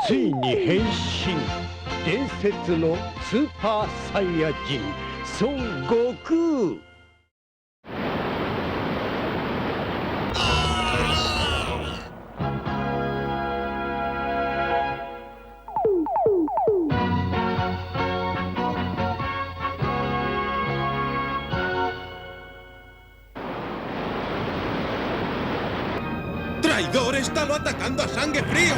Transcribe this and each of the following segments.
ついに変身、伝説のスーパーサイヤ人孫悟空。¡Traidor! ¡Está atacando a Sangre Frío!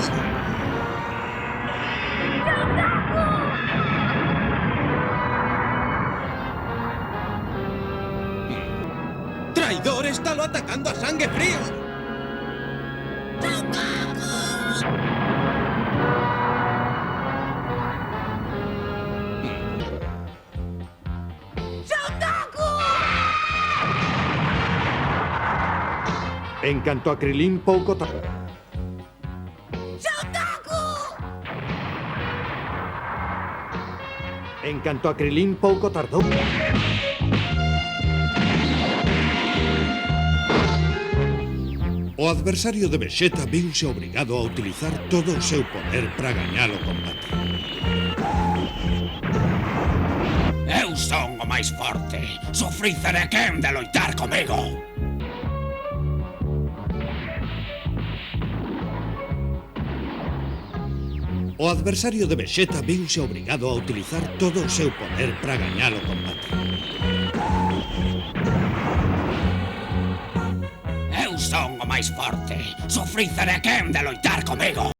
¡Traidor! ¡Está atacando a Sangre Frío! Encantó a Krilin pouco tarde. Encantó a Krilin pouco tardou. O adversario de Vegeta viuse obrigado a utilizar todo o seu poder para gañar o combate. Eu son o máis forte. Sufrir terá quen de loitar comigo. O adversario de Vegeta viuse obrigado a utilizar todo o seu poder para gañar o combate. Eu son o máis forte. Sufrir terá quen de loitar comigo.